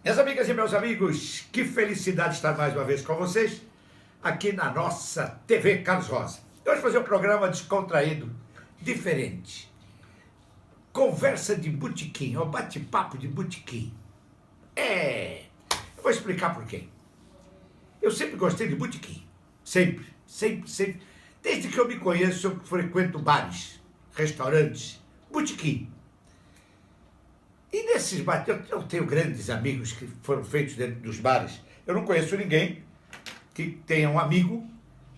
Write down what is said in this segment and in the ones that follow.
Minhas amigas e meus amigos, que felicidade estar mais uma vez com vocês aqui na nossa TV Carlos Rosa. Eu vou fazer um programa descontraído, diferente. Conversa de botequim, ou bate-papo de botequim. Eu vou explicar por quê. Eu sempre gostei de botequim. Sempre. Desde que eu me conheço, eu frequento bares, restaurantes, botequim. E nesses bares, eu tenho grandes amigos que foram feitos dentro dos bares. Eu não conheço ninguém que tenha um amigo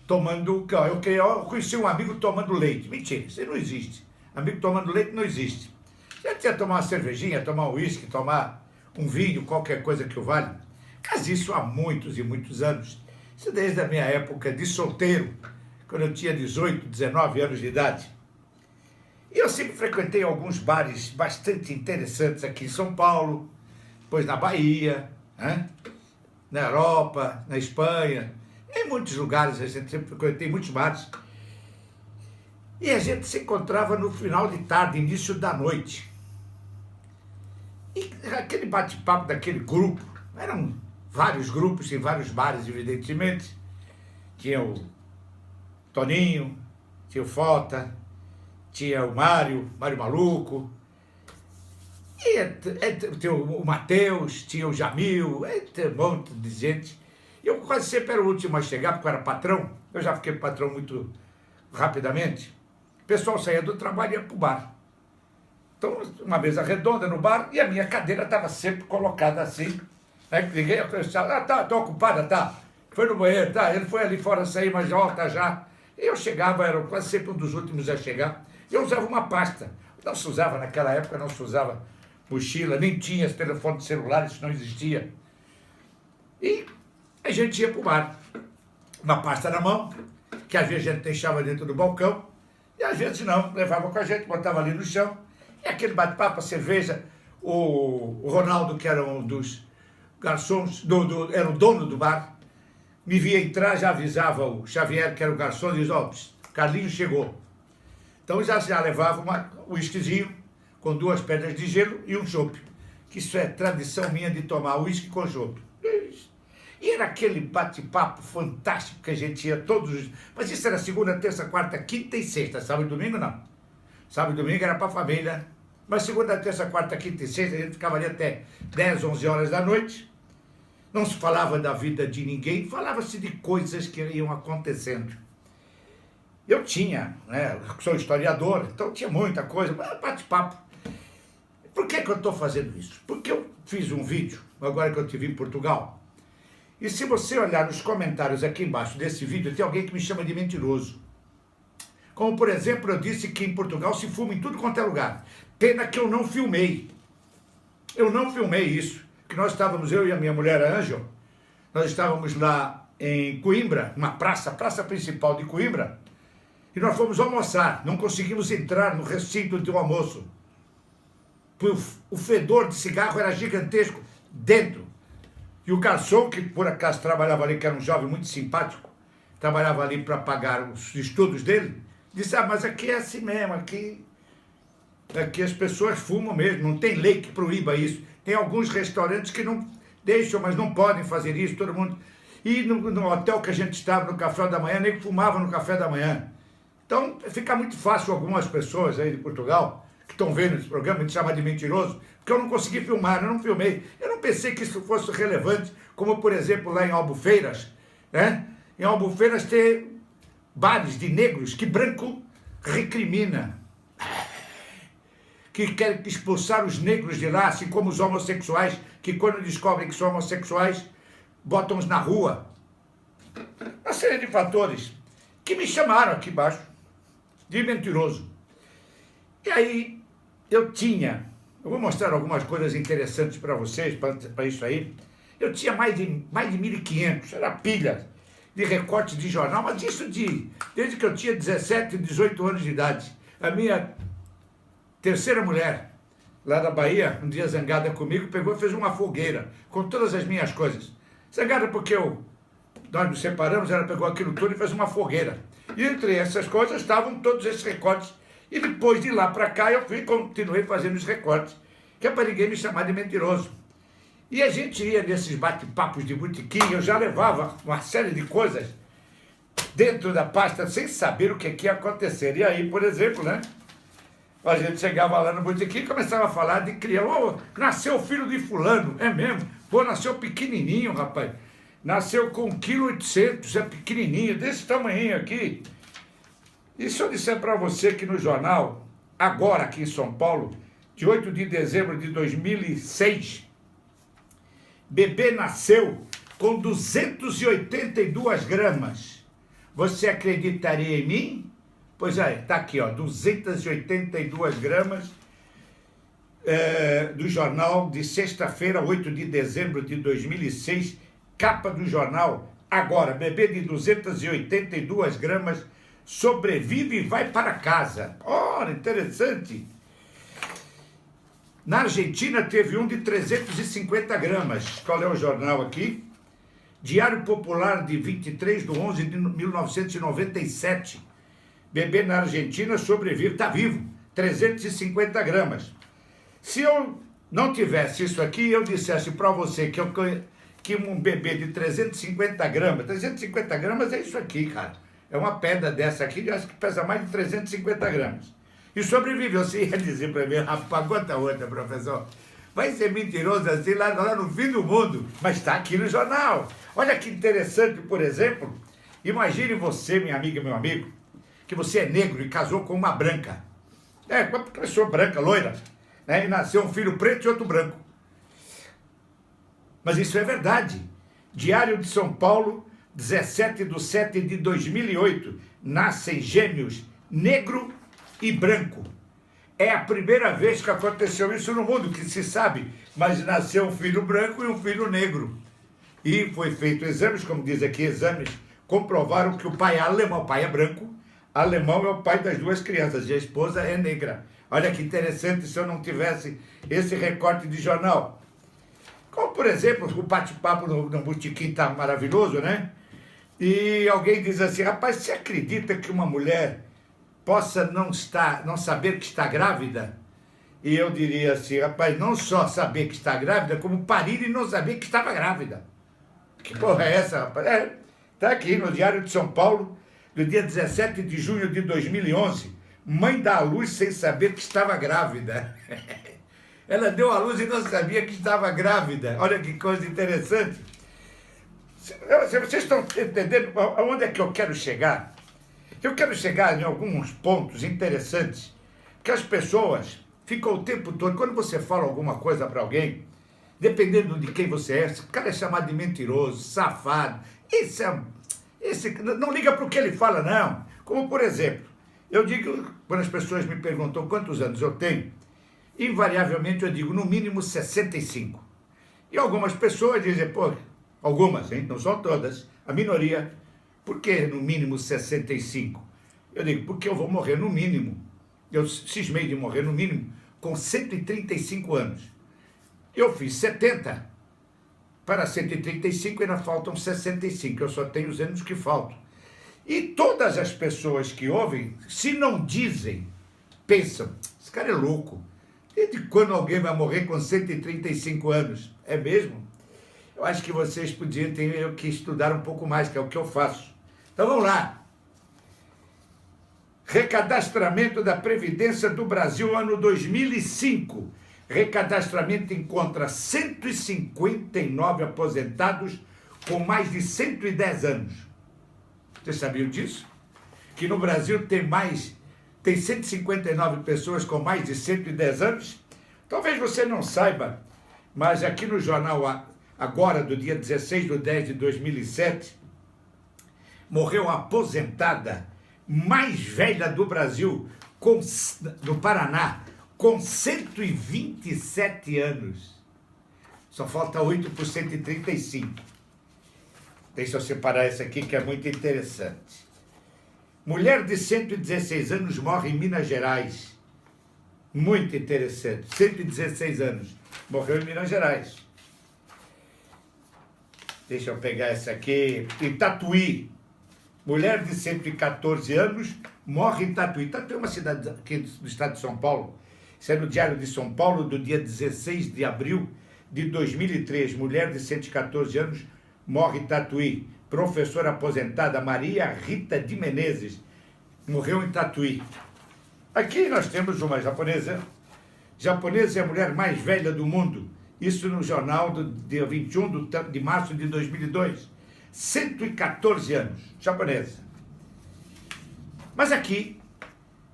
tomando... Eu conheci um amigo tomando leite. Mentira, isso não existe. Amigo tomando leite não existe. Já tinha tomar uma cervejinha, tomar um uísque, tomar um vinho, qualquer coisa que o valha. Mas isso há muitos e muitos anos. Isso desde a minha época de solteiro, quando eu tinha 18, 19 anos de idade. E eu sempre frequentei alguns bares bastante interessantes aqui em São Paulo, depois na Bahia, na Europa, na Espanha, em muitos lugares, a gente sempre frequentei muitos bares. E a gente se encontrava no final de tarde, início da noite. E aquele bate-papo daquele grupo, eram vários grupos em vários bares, evidentemente. Tinha o Toninho, tinha o Fota, tinha o Mário Maluco, e tinha o Matheus, tinha o Jamil, um monte de gente. Eu quase sempre era o último a chegar, porque eu era patrão, eu já fiquei patrão muito rapidamente. O pessoal saía do trabalho e ia para o bar. Então, uma mesa redonda no bar, e a minha cadeira estava sempre colocada assim. Ninguém ia pensar, tá ocupada, tá. Foi no banheiro, tá. Ele foi ali fora sair, mas volta já. E eu chegava, era quase sempre um dos últimos a chegar. Eu usava uma pasta. Não se usava naquela época, não se usava mochila, nem tinha telefone de celular, isso não existia. E a gente ia para o bar. Uma pasta na mão, que às vezes a gente deixava dentro do balcão, e às vezes não, levava com a gente, botava ali no chão. E aquele bate-papo, a cerveja, o Ronaldo, que era um dos garçons, era o dono do bar, me via entrar, já avisava o Xavier, que era o garçom, e dizia, Carlinhos chegou. Então já levava um whiskyzinho com 2 pedras de gelo e um chopp. Que isso é tradição minha de tomar whisky com chopp. E era aquele bate-papo fantástico que a gente ia todos os... Mas isso era segunda, terça, quarta, quinta e sexta. Sábado e domingo não. Sábado e domingo era para a família. Mas segunda, terça, quarta, quinta e sexta a gente ficava ali até 10, 11 horas da noite. Não se falava da vida de ninguém, falava-se de coisas que iam acontecendo. Eu tinha, sou historiador, então tinha muita coisa, bate-papo. Por que eu estou fazendo isso? Porque eu fiz um vídeo, agora que eu estive em Portugal, e se você olhar nos comentários aqui embaixo desse vídeo, tem alguém que me chama de mentiroso. Como, por exemplo, eu disse que em Portugal se fuma em tudo quanto é lugar. Pena que eu não filmei. Eu não filmei isso. Que nós estávamos, eu e a minha mulher, a Ângela, nós estávamos lá em Coimbra, uma praça principal de Coimbra, e nós fomos almoçar, não conseguimos entrar no recinto do almoço. O fedor de cigarro era gigantesco dentro. E o garçom, que por acaso trabalhava ali, que era um jovem muito simpático, trabalhava ali para pagar os estudos dele, disse, mas aqui é assim mesmo, aqui as pessoas fumam mesmo, não tem lei que proíba isso. Tem alguns restaurantes que não deixam, mas não podem fazer isso, todo mundo... E no hotel que a gente estava, no café da manhã, nem fumava no café da manhã. Então, fica muito fácil algumas pessoas aí de Portugal, que estão vendo esse programa, me chamar de mentiroso, porque eu não consegui filmar, eu não filmei. Eu não pensei que isso fosse relevante, como, por exemplo, lá em Albufeiras, Em Albufeiras tem bares de negros que branco recrimina, que quer expulsar os negros de lá, assim como os homossexuais, que quando descobrem que são homossexuais, botam-os na rua. Uma série de fatores que me chamaram aqui embaixo de mentiroso. E aí eu vou mostrar algumas coisas interessantes para vocês, para isso aí. Eu tinha mais de 1.500, era pilha de recortes de jornal, mas isso desde que eu tinha 17, 18 anos de idade. A minha terceira mulher, lá da Bahia, um dia zangada comigo, pegou e fez uma fogueira com todas as minhas coisas. Zangada porque nós nos separamos, ela pegou aquilo tudo e fez uma fogueira. E entre essas coisas estavam todos esses recortes. E depois de lá para cá eu continuei fazendo os recortes, que é para ninguém me chamar de mentiroso. E a gente ia nesses bate-papos de botequim, eu já levava uma série de coisas dentro da pasta sem saber o que ia acontecer. E aí, por exemplo, né? A gente chegava lá no botequim e começava a falar de criança. Oh, nasceu o filho de fulano, é mesmo? Pô, nasceu pequenininho, rapaz. Nasceu com 1,8 kg, é pequenininho, desse tamanhinho aqui. E se eu disser para você que no jornal, agora aqui em São Paulo, de 8 de dezembro de 2006, bebê nasceu com 282 gramas. Você acreditaria em mim? Pois é, tá aqui, ó, 282 gramas do jornal de sexta-feira, 8 de dezembro de 2006, capa do jornal, agora, bebê de 282 gramas sobrevive e vai para casa. Ora, interessante. Na Argentina teve um de 350 gramas. Qual é o jornal aqui? Diário Popular de 23/11 de 1997. Bebê na Argentina sobrevive, está vivo, 350 gramas. Se eu não tivesse isso aqui, eu dissesse para você que um bebê de 350 gramas é isso aqui, cara. É uma pedra dessa aqui, acho que pesa mais de 350 gramas. E sobreviveu. Você ia dizer para mim, rapaz, quanta outra, professor? Vai ser mentiroso assim lá no fim do mundo. Mas está aqui no jornal. Olha que interessante, por exemplo. Imagine você, minha amiga, meu amigo, que você é negro e casou com uma branca. Uma pessoa branca, loira. Né? E nasceu um filho preto e outro branco. Mas isso é verdade. Diário de São Paulo, 17/7 de 2008. Nascem gêmeos negro e branco. É a primeira vez que aconteceu isso no mundo, que se sabe, mas nasceu um filho branco e um filho negro. E foi feito exames, como diz aqui, exames comprovaram que o pai é alemão, o pai é branco, alemão é o pai das duas crianças e a esposa é negra. Olha que interessante se eu não tivesse esse recorte de jornal. Como, por exemplo, o bate-papo no botequim está maravilhoso, né? E alguém diz assim, rapaz, você acredita que uma mulher possa não saber que está grávida? E eu diria assim, rapaz, não só saber que está grávida, como parir e não saber que estava grávida. Que porra é essa, rapaz? Está aqui no Diário de São Paulo, do dia 17 de junho de 2011. Mãe dá à luz sem saber que estava grávida. Ela deu à luz e não sabia que estava grávida. Olha que coisa interessante. Vocês estão entendendo aonde é que eu quero chegar? Eu quero chegar em alguns pontos interessantes, que as pessoas ficam o tempo todo, quando você fala alguma coisa para alguém, dependendo de quem você é, o cara é chamado de mentiroso, safado, não liga para o que ele fala, não. Como, por exemplo, eu digo, quando as pessoas me perguntam quantos anos eu tenho, invariavelmente eu digo, no mínimo 65. E algumas pessoas dizem, pô, algumas, hein? Não são todas, a minoria, por que no mínimo 65? Eu digo, porque eu vou morrer no mínimo, eu cismei de morrer no mínimo, com 135 anos. Eu fiz 70, para 135 ainda faltam 65, eu só tenho os anos que faltam. E todas as pessoas que ouvem, se não dizem, pensam, esse cara é louco. Desde quando alguém vai morrer com 135 anos? É mesmo? Eu acho que vocês podiam ter que estudar um pouco mais, que é o que eu faço. Então vamos lá. Recadastramento da Previdência do Brasil, ano 2005. Recadastramento encontra 159 aposentados com mais de 110 anos. Vocês sabiam disso? Que no Brasil tem 159 pessoas com mais de 110 anos? Talvez você não saiba, mas aqui no jornal agora, do dia 16/10 de 2007, morreu a aposentada mais velha do Brasil, do Paraná, com 127 anos. Só falta 8 por 135. Deixa eu separar essa aqui que é muito interessante. Mulher de 116 anos morre em Minas Gerais. Muito interessante. 116 anos. Morreu em Minas Gerais. Deixa eu pegar essa aqui. Em Tatuí. Mulher de 114 anos morre em Tatuí. Tatuí é uma cidade aqui do estado de São Paulo. Isso é no Diário de São Paulo, do dia 16 de abril de 2003, mulher de 114 anos, morre em Tatuí. Professora aposentada Maria Rita de Menezes morreu em Tatuí. Aqui nós temos uma japonesa. Japonesa é a mulher mais velha do mundo. Isso no jornal do dia 21 de março de 2002. 114 anos. Japonesa. Mas aqui,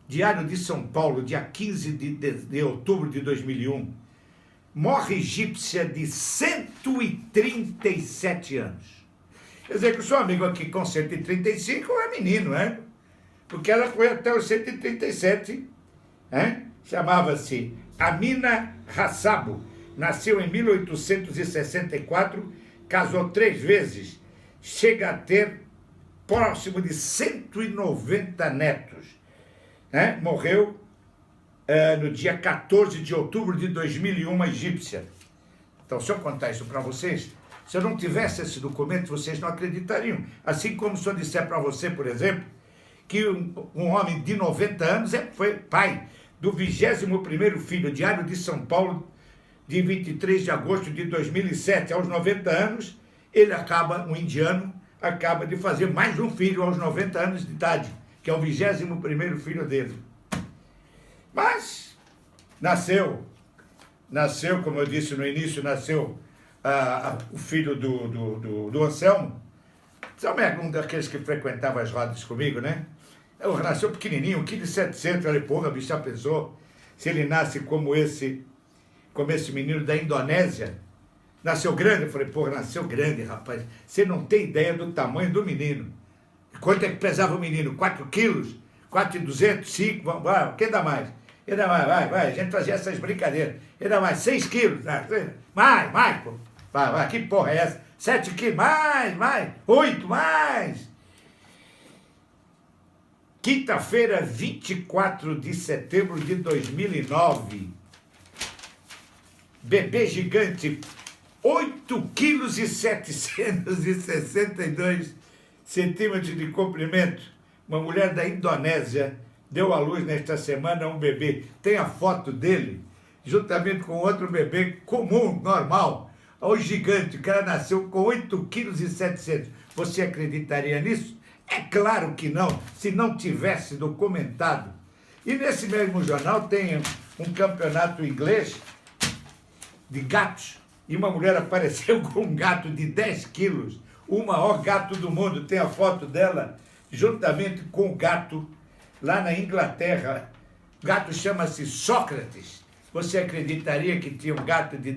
Diário de São Paulo, dia 15 de outubro de 2001, morre egípcia de 137 anos. Quer dizer que o seu amigo aqui com 135 é menino, né? Porque ela foi até os 137, né? Chamava-se Amina Hassabo, nasceu em 1864, casou 3 vezes, chega a ter próximo de 190 netos, né? Morreu no dia 14 de outubro de 2001, uma egípcia. Então, se eu contar isso para vocês, se eu não tivesse esse documento, vocês não acreditariam. Assim como se eu disser para você, por exemplo, que um homem de 90 anos foi pai do 21º filho, Diário de São Paulo, de 23 de agosto de 2007, aos 90 anos, um indiano, acaba de fazer mais um filho aos 90 anos de idade, que é o 21º filho dele. Mas nasceu, como eu disse no início, nasceu o filho do Anselmo. Anselmo é um daqueles que frequentava as rodas comigo, né? Nasceu pequenininho, 1,7 kg. Eu falei, porra, bicho, já pensou se ele nasce como esse menino da Indonésia? Nasceu grande? Eu falei, porra, nasceu grande, rapaz. Você não tem ideia do tamanho do menino. Quanto é que pesava o menino? 4 quilos? 4,200? 5? Vai, quem dá mais? Quem dá mais? Vai. A gente fazia essas brincadeiras. Quem dá mais? 6 quilos? Mais, pô. Vai, que porra é essa? 7 quilos? Mais. 8, mais. Quinta-feira, 24 de setembro de 2009. Bebê gigante, 8 quilos e 762 centímetros de comprimento. Uma mulher da Indonésia deu à luz nesta semana um bebê. Tem a foto dele, juntamente com outro bebê comum, normal. O gigante, o cara nasceu com 8 quilos e 700. Você acreditaria nisso? É claro que não, se não tivesse documentado. E nesse mesmo jornal tem um campeonato inglês de gatos. E uma mulher apareceu com um gato de 10 quilos, o maior gato do mundo. Tem a foto dela juntamente com o gato lá na Inglaterra. O gato chama-se Sócrates. Você acreditaria que tinha um gato de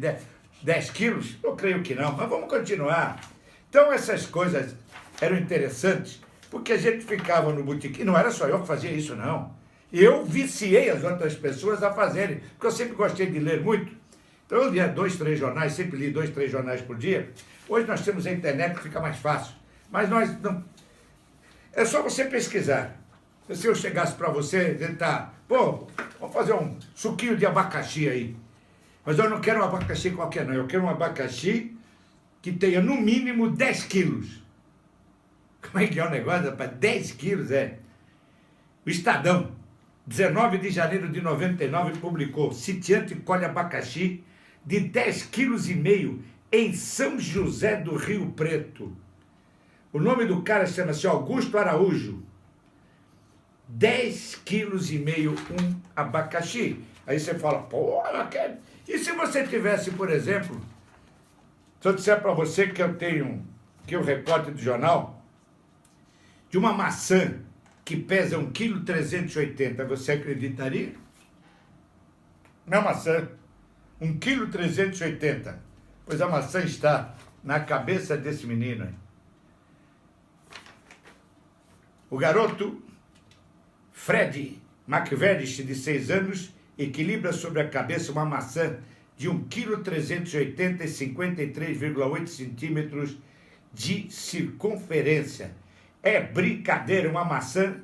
10 quilos? Eu creio que não, mas vamos continuar. Então essas coisas eram interessantes, porque a gente ficava no botequim, não era só eu que fazia isso, não. Eu viciei as outras pessoas a fazerem, porque eu sempre gostei de ler muito. Então eu lia 2, 3 jornais, sempre li 2, 3 jornais por dia. Hoje nós temos a internet que fica mais fácil. Mas nós não... É só você pesquisar. Se eu chegasse para você e tentar, pô, vamos fazer um suquinho de abacaxi aí. Mas eu não quero um abacaxi qualquer, não. Eu quero um abacaxi que tenha no mínimo 10 quilos. Como é que é o negócio, rapaz? 10 quilos, é. O Estadão, 19 de janeiro de 99, publicou: sitiante colhe abacaxi de 10,5 quilos em São José do Rio Preto. O nome do cara chama-se Augusto Araújo. 10,5 quilos um abacaxi. Aí você fala, pô, eu quero. E se você tivesse, por exemplo, se eu disser para você que eu tenho aqui o repórter do jornal, de uma maçã que pesa 1,380 kg, você acreditaria? Não é maçã, 1,380 kg. Pois a maçã está na cabeça desse menino aí. O garoto Fred McVerish, de 6 anos, equilibra sobre a cabeça uma maçã de 1,380 kg e 53,8 centímetros de circunferência. É brincadeira, uma maçã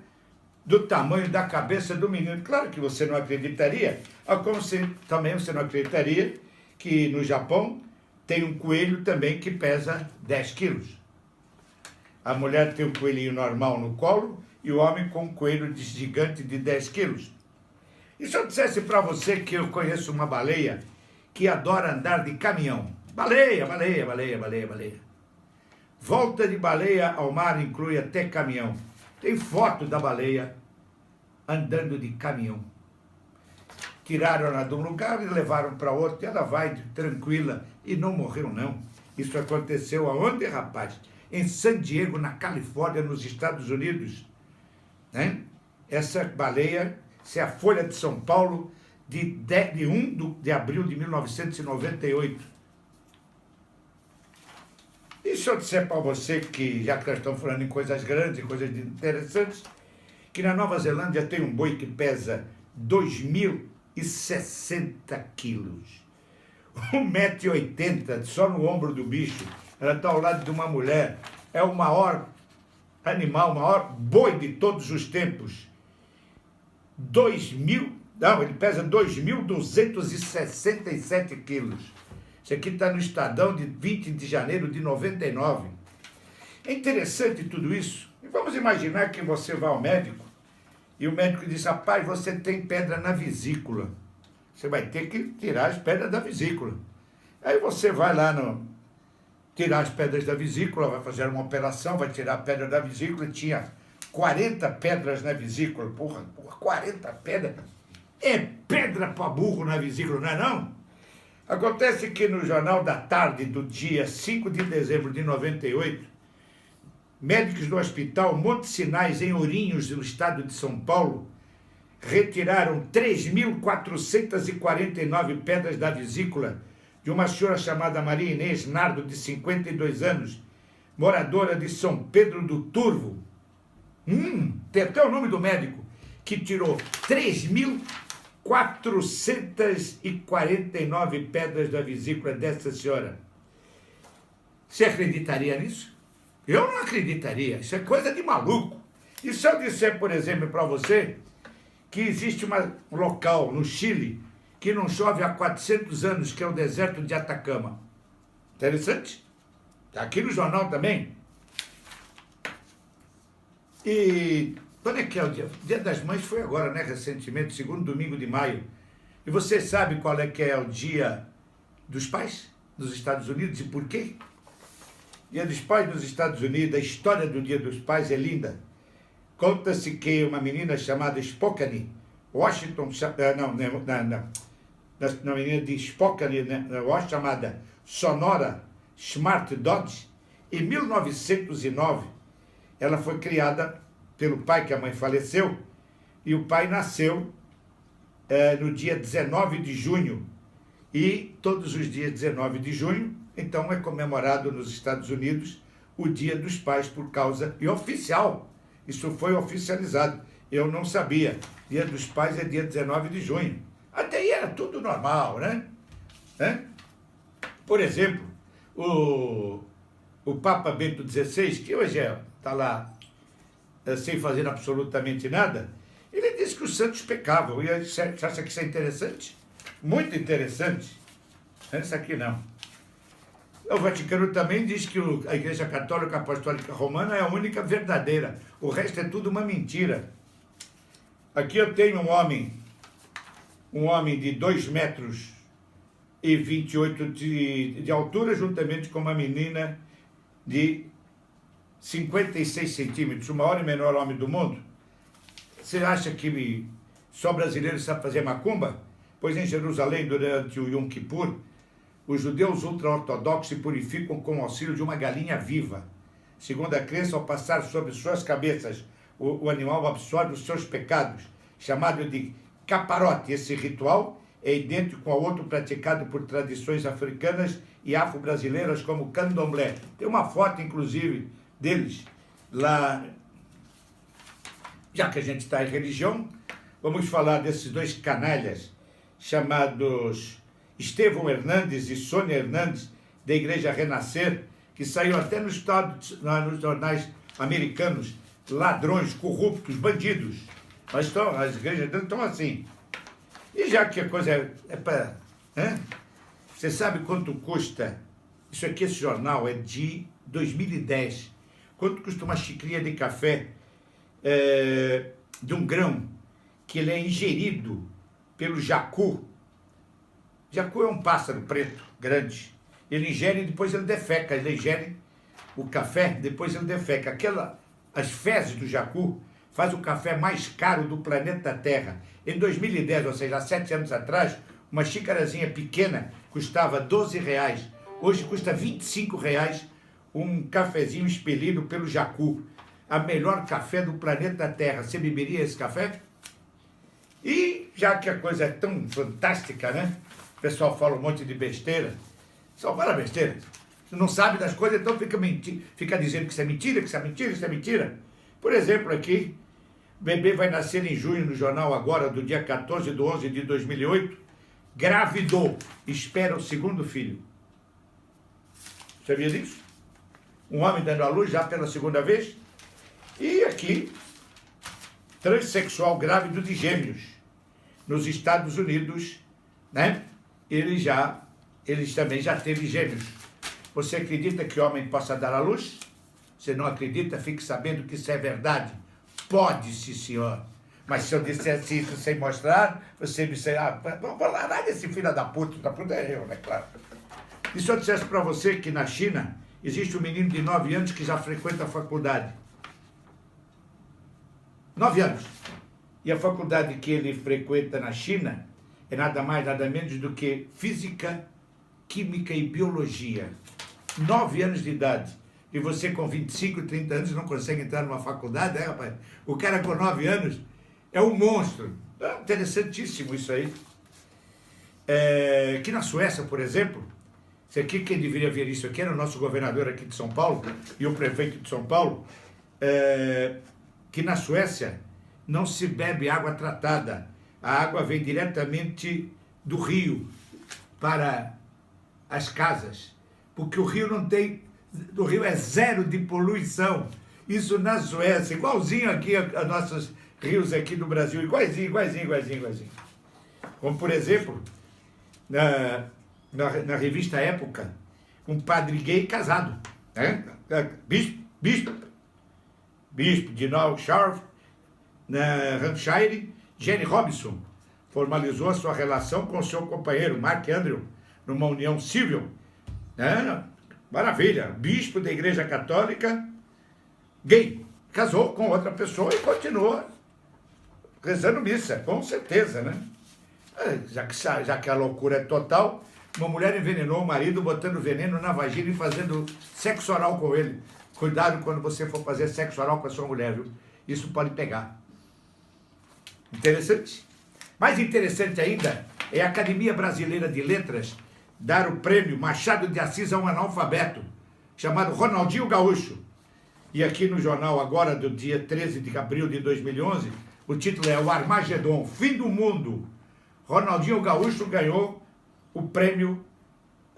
do tamanho da cabeça do menino. Claro que você não acreditaria, como também você não acreditaria que no Japão tem um coelho também que pesa 10 quilos. A mulher tem um coelhinho normal no colo e o homem com um coelho gigante de 10 quilos. E se eu dissesse para você que eu conheço uma baleia que adora andar de caminhão. Baleia, baleia, baleia, baleia, baleia. Volta de baleia ao mar inclui até caminhão. Tem foto da baleia andando de caminhão. Tiraram-na de um lugar e levaram para outro, e ela vai tranquila e não morreu, não. Isso aconteceu aonde, rapaz? Em San Diego, na Califórnia, nos Estados Unidos. Né? Essa baleia, se é a Folha de São Paulo, de 1 de abril de 1998. E se eu disser para você que, já que nós estamos falando em coisas grandes, coisas interessantes, que na Nova Zelândia tem um boi que pesa 2.060 quilos. 1,80 m só no ombro do bicho. Ela está ao lado de uma mulher. É o maior animal, o maior boi de todos os tempos. Ele pesa 2.267 quilos. Isso aqui está no Estadão de 20 de janeiro de 99. É interessante tudo isso. E vamos imaginar que você vai ao médico e o médico diz, rapaz, você tem pedra na vesícula. Você vai ter que tirar as pedras da vesícula. Aí você vai lá tirar as pedras da vesícula, vai fazer uma operação, vai tirar a pedra da vesícula, tinha 40 pedras na vesícula. Porra, 40 pedras. É pedra para burro na vesícula, não é não? Acontece que no Jornal da Tarde do dia 5 de dezembro de 98, médicos do Hospital Monte Sinais, em Ourinhos, no estado de São Paulo, retiraram 3.449 pedras da vesícula de uma senhora chamada Maria Inês Nardo, de 52 anos, moradora de São Pedro do Turvo. Tem até o nome do médico, que tirou 3.449 pedras da vesícula dessa senhora. Você acreditaria nisso? Eu não acreditaria, isso é coisa de maluco. E se eu disser, por exemplo, para você, que existe um local no Chile que não chove há 400 anos, que é o deserto de Atacama. Interessante? Está aqui no jornal também. E quando é que é o dia? O Dia das Mães foi agora, né? Recentemente, segundo domingo de maio. E você sabe qual é que é o Dia dos Pais nos Estados Unidos e por quê? Dia dos Pais nos Estados Unidos, a história do Dia dos Pais é linda. Conta-se que uma menina chamada Spokane, Washington, na menina de Spokane, chamada Sonora Smart Dodge, em 1909, ela foi criada pelo pai, que a mãe faleceu, e o pai nasceu no dia 19 de junho, e todos os dias 19 de junho, então é comemorado nos Estados Unidos o Dia dos Pais por causa, e oficial, isso foi oficializado, eu não sabia, Dia dos Pais é dia 19 de junho, até aí era tudo normal, né? Por exemplo, o Papa Bento XVI, que hoje está lá sem fazer absolutamente nada, ele disse que os santos pecavam, e você acha que isso é interessante? Muito interessante. Isso aqui não. O Vaticano também diz que a Igreja Católica Apostólica Romana é a única verdadeira. O resto é tudo uma mentira. Aqui eu tenho um homem de 2,28 metros de altura, juntamente com uma menina de 56 centímetros, o maior e menor homem do mundo. Você acha que só brasileiro sabe fazer macumba? Pois em Jerusalém, durante o Yom Kippur, os judeus ultra-ortodoxos se purificam com o auxílio de uma galinha viva. Segundo a crença, ao passar sobre suas cabeças, o animal absorve os seus pecados, chamado de caparote. Esse ritual é idêntico ao outro praticado por tradições africanas e afro-brasileiras, como o candomblé. Tem uma foto, inclusive, deles lá. Já que a gente está em religião, vamos falar desses dois canalhas, chamados Estevão Hernandes e Sônia Hernandes, da Igreja Renascer, que saiu até nos jornais americanos, ladrões, corruptos, bandidos. Mas as igrejas estão assim. E já que a coisa é para... Você sabe quanto custa? Isso aqui, esse jornal é de 2010. Quanto custa uma xicrinha de café de um grão que ele é ingerido pelo jacu Jacu é um pássaro preto, grande. Ele ingere e depois ele defeca. Ele ingere o café, depois ele defeca. As fezes do jacu faz o café mais caro do planeta Terra. Em 2010, ou seja, há 7 anos atrás, uma xícarazinha pequena custava R$12. Hoje custa R$25 um cafezinho expelido pelo jacu. A melhor café do planeta Terra. Você beberia esse café? E já que a coisa é tão fantástica, né? O pessoal fala um monte de besteira. Só fala besteira. Você não sabe das coisas, então fica dizendo que isso é mentira, que isso é mentira, isso é mentira. Por exemplo, aqui, o bebê vai nascer em junho no jornal agora, do dia 14/11/2008. Gravidou. Espera o segundo filho. Sabia disso? Um homem dando à luz já pela segunda vez. E aqui, transexual grávido de gêmeos. Nos Estados Unidos, né? Eles também já teve gêmeos. Você acredita que homem possa dar à luz? Você não acredita? Fique sabendo que isso é verdade. Pode, sim, senhor. Mas se eu dissesse isso sem mostrar, você me disser, vamos falar desse filho da puta é eu, né, claro. E se eu dissesse para você que na China existe um menino de 9 anos que já frequenta a faculdade? 9 anos. E a faculdade que ele frequenta na China é nada mais, nada menos do que Física, Química e Biologia. 9 anos de idade. E você com 25, 30 anos não consegue entrar numa faculdade, né, rapaz? O cara com 9 anos é um monstro. É interessantíssimo isso aí. Aqui na Suécia, por exemplo, isso aqui, quem deveria ver isso aqui era o nosso governador aqui de São Paulo e o prefeito de São Paulo, que na Suécia não se bebe água tratada. A água vem diretamente do rio para as casas, porque o rio não tem, o rio é zero de poluição. Isso na Suécia, igualzinho aqui a nossos rios aqui do Brasil, igualzinho. Como por exemplo, na revista Época, um padre gay casado, né? Bispo de Norwich, na Hampshire, Jenny Robinson, formalizou a sua relação com seu companheiro, Mark Andrew, numa união civil. Né? Maravilha, bispo da Igreja Católica, gay, casou com outra pessoa e continua rezando missa, com certeza, né? Já que a loucura é total, uma mulher envenenou o marido botando veneno na vagina e fazendo sexo oral com ele. Cuidado quando você for fazer sexo oral com a sua mulher, viu? Isso pode pegar. Interessante. Mais interessante ainda é a Academia Brasileira de Letras dar o prêmio Machado de Assis a um analfabeto, chamado Ronaldinho Gaúcho. E aqui no jornal agora, do dia 13 de abril de 2011, o título é O Armagedon, Fim do Mundo. Ronaldinho Gaúcho ganhou o prêmio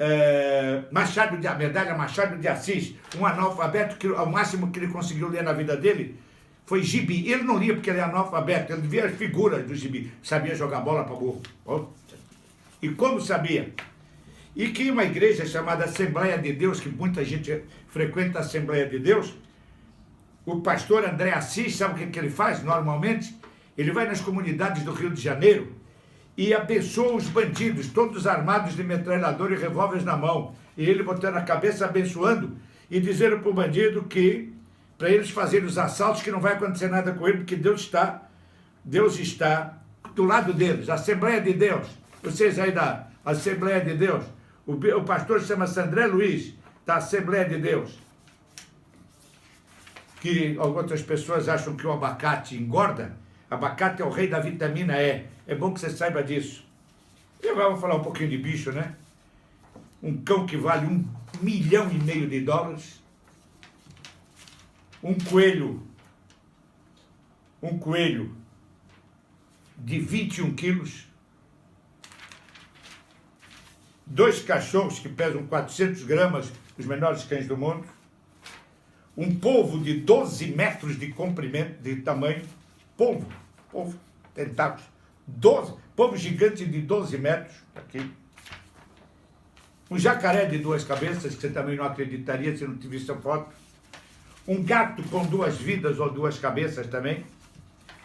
a medalha Machado de Assis, um analfabeto que o máximo que ele conseguiu ler na vida dele foi gibi. Ele não lia porque ele é analfabeto, ele via as figuras do gibi. Sabia jogar bola para burro. E como sabia? E que uma igreja chamada Assembleia de Deus, que muita gente frequenta a Assembleia de Deus, o pastor André Assis, sabe o que ele faz normalmente? Ele vai nas comunidades do Rio de Janeiro e abençoa os bandidos, todos armados de metralhador e revólveres na mão. E ele botando a cabeça, abençoando e dizendo para o bandido que, para eles fazerem os assaltos, que não vai acontecer nada com ele, porque Deus está do lado deles. Assembleia de Deus. Vocês aí da Assembleia de Deus. O pastor chama-se André Luiz, da Assembleia de Deus. Que outras pessoas acham que o abacate engorda. Abacate é o rei da vitamina E. É bom que você saiba disso. E agora vamos falar um pouquinho de bicho, né? Um cão que vale $1,5 milhão. Um coelho de 21 quilos. 2 cachorros que pesam 400 gramas, os menores cães do mundo. Um polvo de 12 metros de comprimento, de tamanho. Polvo, tentáculos. Polvo gigante de 12 metros. Aqui. Um jacaré de 2 cabeças, que você também não acreditaria se não tivesse a foto. Um gato com 2 vidas ou 2 cabeças também,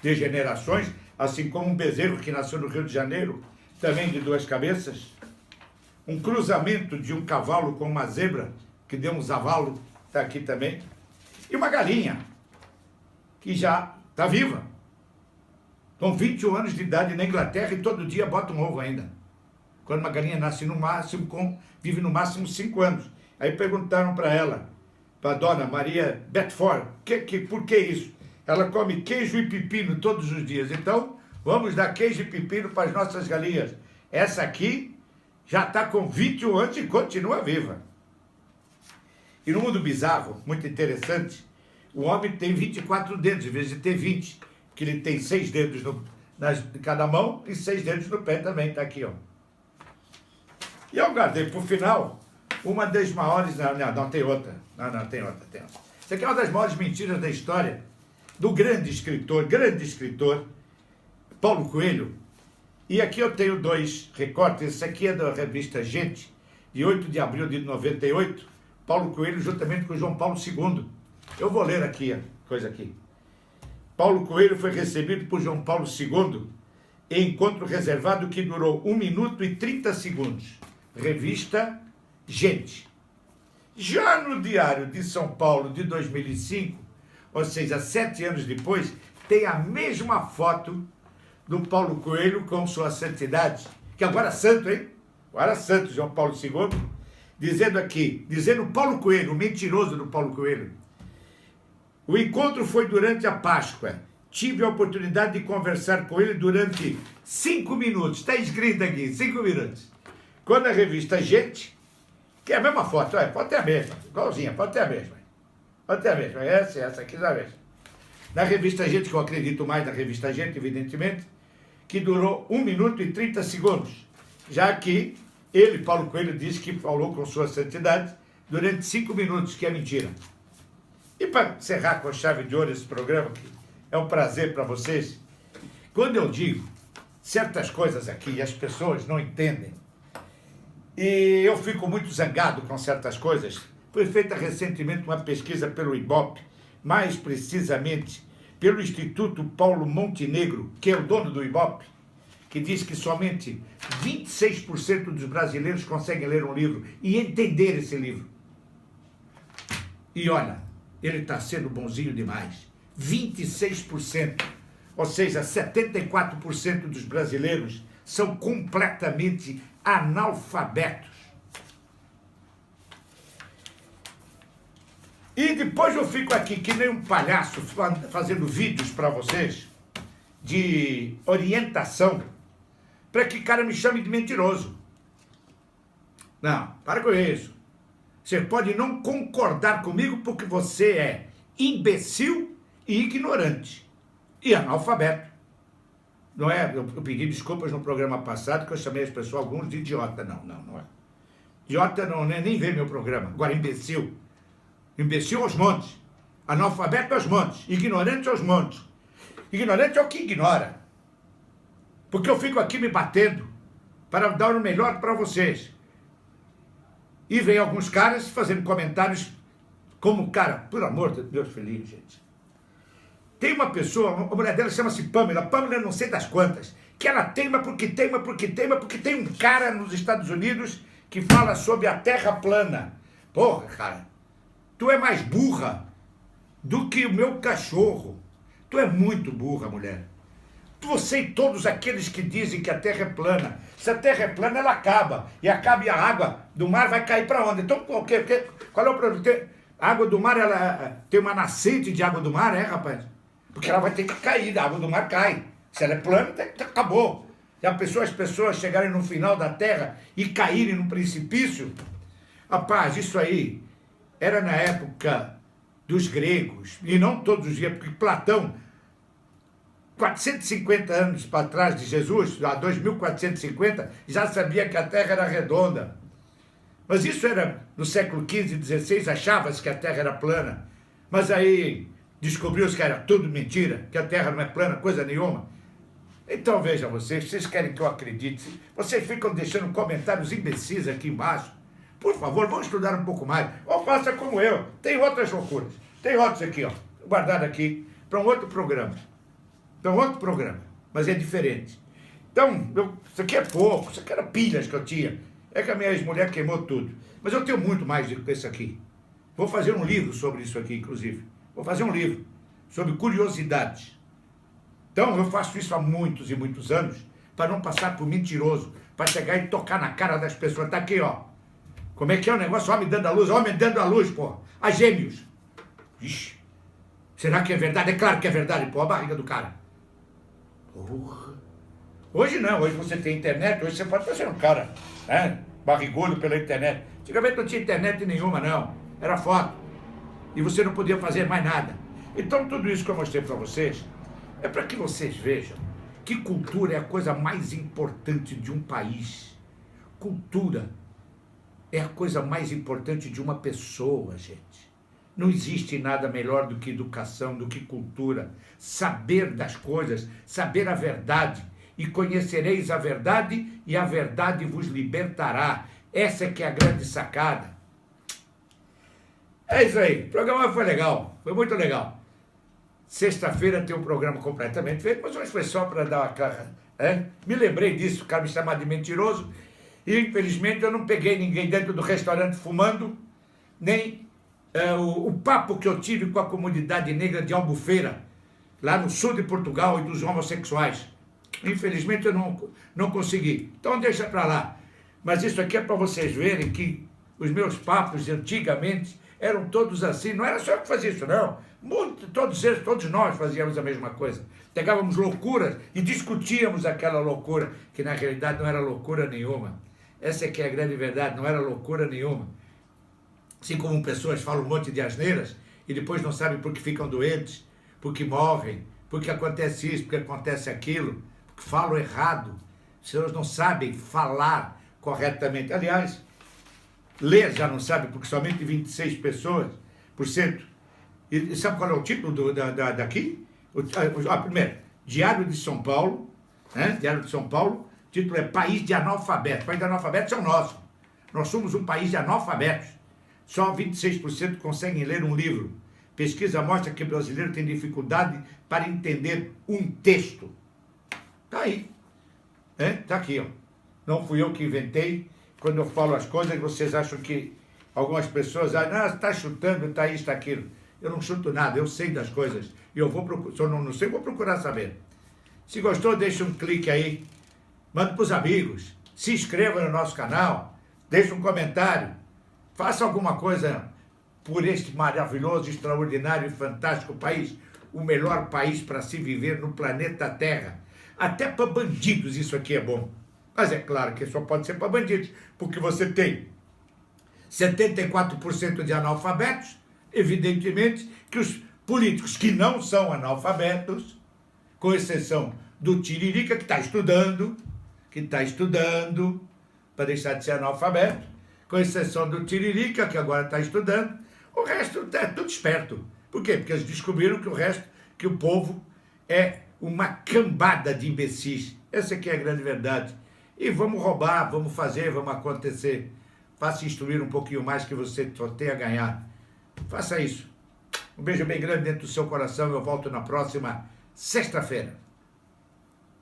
de gerações, assim como um bezerro que nasceu no Rio de Janeiro, também de 2 cabeças. um cruzamento de um cavalo com uma zebra, que deu um zavalo, está aqui também, e uma galinha, que já está viva, com 21 anos de idade na Inglaterra e todo dia bota um ovo ainda. Quando uma galinha nasce no máximo, vive no máximo 5 anos. Aí perguntaram para ela, para a dona Maria Bedford, por que isso? Ela come queijo e pepino todos os dias. Então, vamos dar queijo e pepino para as nossas galinhas. Essa aqui já está com 21 anos e continua viva. E no mundo bizarro, muito interessante, o homem tem 24 dedos, em vez de ter 20. Porque ele tem 6 dedos em cada mão e 6 dedos no pé também, está aqui, ó. E eu guardei para o final uma das maiores... Não, tem outra. Não, tem outra. Isso aqui é uma das maiores mentiras da história do grande escritor, Paulo Coelho. E aqui eu tenho 2 recortes. Esse aqui é da revista Gente, de 8 de abril de 98. Paulo Coelho, juntamente com João Paulo II. Eu vou ler aqui a coisa aqui. Paulo Coelho foi recebido por João Paulo II em encontro reservado que durou 1 minuto e 30 segundos. Revista Gente. Já no Diário de São Paulo de 2005, ou seja, 7 anos depois, tem a mesma foto do Paulo Coelho com sua santidade, que agora é santo, hein? Agora é santo, João Paulo II, dizendo Paulo Coelho, o mentiroso do Paulo Coelho. O encontro foi durante a Páscoa. Tive a oportunidade de conversar com ele durante 5 minutos. Está escrito aqui, 5 minutos. Quando a revista Gente, que é a mesma foto, pode ter a mesma, igualzinha, pode ter a mesma. Essa aqui é a mesma. Na revista Gente, que eu acredito mais na revista Gente, evidentemente, que durou 1 minuto e 30 segundos. Já que ele, Paulo Coelho, disse que falou com sua santidade durante 5 minutos, que é mentira. E para encerrar com a chave de ouro esse programa, que é um prazer para vocês, quando eu digo certas coisas aqui, as pessoas não entendem, e eu fico muito zangado com certas coisas. Foi feita recentemente uma pesquisa pelo IBOP, mais precisamente pelo Instituto Paulo Montenegro, que é o dono do IBOP, que diz que somente 26% dos brasileiros conseguem ler um livro e entender esse livro. E olha, ele está sendo bonzinho demais. 26%, ou seja, 74% dos brasileiros são completamente analfabetos. E depois eu fico aqui que nem um palhaço fazendo vídeos para vocês de orientação para que o cara me chame de mentiroso. Não, para com isso. Você pode não concordar comigo porque você é imbecil e ignorante e analfabeto. Não é? Eu pedi desculpas no programa passado que eu chamei as pessoas, alguns, de idiota. Não é. Idiota não, né? Nem vê meu programa. Agora, imbecil. Imbecil aos montes. Analfabeto aos montes. Ignorante aos montes. Ignorante é o que ignora. Porque eu fico aqui me batendo para dar o melhor para vocês. E vem alguns caras fazendo comentários como, cara, por amor de Deus, feliz, gente. Tem uma pessoa, a mulher dela chama-se Pamela não sei das quantas, que ela teima porque tem um cara nos Estados Unidos que fala sobre a Terra plana. Porra, cara, tu é mais burra do que o meu cachorro. Tu é muito burra, mulher. Você e todos aqueles que dizem que a Terra é plana. Se a Terra é plana, ela acaba. E acaba e a água do mar vai cair para onde? Então, qual é o problema? A água do mar, ela tem uma nascente de água do mar, rapaz? Porque ela vai ter que cair, a água do mar cai. Se ela é plana, acabou. Já pensou as pessoas chegarem no final da Terra e caírem no precipício? Rapaz, isso aí era na época dos gregos, e não todos os dias, porque Platão, 450 anos para trás de Jesus, a 2450, já sabia que a Terra era redonda. Mas isso era no século XV e XVI, achava-se que a Terra era plana. Mas aí descobriu-se que era tudo mentira, que a Terra não é plana, coisa nenhuma. Então vejam vocês querem que eu acredite? Vocês ficam deixando comentários imbecis aqui embaixo. Por favor, vão estudar um pouco mais. Ou faça como eu. Tem outras loucuras. Tem outros aqui, ó, guardado aqui, para um outro programa. Mas é diferente. Então, isso aqui é pouco, isso aqui era pilhas que eu tinha. É que a minha ex-mulher queimou tudo. Mas eu tenho muito mais do que isso aqui. Vou fazer um livro sobre isso aqui, inclusive. Vou fazer um livro sobre curiosidades. Então, eu faço isso há muitos e muitos anos para não passar por mentiroso, para chegar e tocar na cara das pessoas. Tá aqui, ó. Como é que é o negócio? Homem dando a luz, homem dando a luz, pô. A gêmeos. Ixi. Será que é verdade? É claro que é verdade, pô. A barriga do cara. Porra. Hoje não, hoje você tem internet, hoje você pode fazer um cara, né? Barrigudo pela internet. Antigamente não tinha internet nenhuma, não. Era foto. E você não podia fazer mais nada. Então tudo isso que eu mostrei para vocês é para que vocês vejam que cultura é a coisa mais importante de um país. Cultura é a coisa mais importante de uma pessoa, gente. Não existe nada melhor do que educação, do que cultura. Saber das coisas, saber a verdade. E conhecereis a verdade, e a verdade vos libertará. Essa é que é a grande sacada. É isso aí. O programa foi legal. Foi muito legal. Sexta-feira tem um programa completamente feito, mas hoje foi só para dar uma cara. Me lembrei disso, o cara me chamar de mentiroso. E, infelizmente, eu não peguei ninguém dentro do restaurante fumando, nem o papo que eu tive com a comunidade negra de Albufeira, lá no sul de Portugal, e dos homossexuais. Infelizmente, eu não consegui. Então, deixa para lá. Mas isso aqui é para vocês verem que os meus papos, antigamente, eram todos assim. Não era só eu que fazia isso, não. Todos nós fazíamos a mesma coisa. Pegávamos loucuras e discutíamos aquela loucura, que na realidade não era loucura nenhuma. Essa é que é a grande verdade, não era loucura nenhuma. Assim como pessoas falam um monte de asneiras e depois não sabem por que ficam doentes, por que morrem, por que acontece isso, por que acontece aquilo, porque falam errado. As pessoas não sabem falar corretamente. Aliás, ler já não sabe, porque somente 26%. E sabe qual é o título daqui? Primeiro, Diário de São Paulo, né? Diário de São Paulo, o título é País de Analfabetos. País de Analfabetos é o nosso. Nós somos um país de analfabetos. Só 26% conseguem ler um livro. Pesquisa mostra que o brasileiro tem dificuldade para entender um texto. Está aí. Está aqui, ó. Não fui eu que inventei. Quando eu falo as coisas, vocês acham que algumas pessoas está chutando, está isso, está aquilo. Eu não chuto nada, eu sei das coisas. E eu vou procurar, se eu não sei, vou procurar saber. Se gostou, deixa um clique aí. Manda para os amigos. Se inscreva no nosso canal. Deixa um comentário. Faça alguma coisa por este maravilhoso, extraordinário e fantástico país. O melhor país para se viver no planeta Terra. Até para bandidos isso aqui é bom. Mas é claro que só pode ser para bandidos, porque você tem 74% de analfabetos, evidentemente que os políticos que não são analfabetos, com exceção do Tiririca, que está estudando para deixar de ser analfabeto, com exceção do Tiririca, que agora está estudando, o resto é tudo esperto. Por quê? Porque eles descobriram que o povo é uma cambada de imbecis. Essa aqui é a grande verdade. E vamos roubar, vamos fazer, vamos acontecer. Faça instruir um pouquinho mais que você só tem a ganhar. Faça isso. Um beijo bem grande dentro do seu coração. Eu volto na próxima sexta-feira.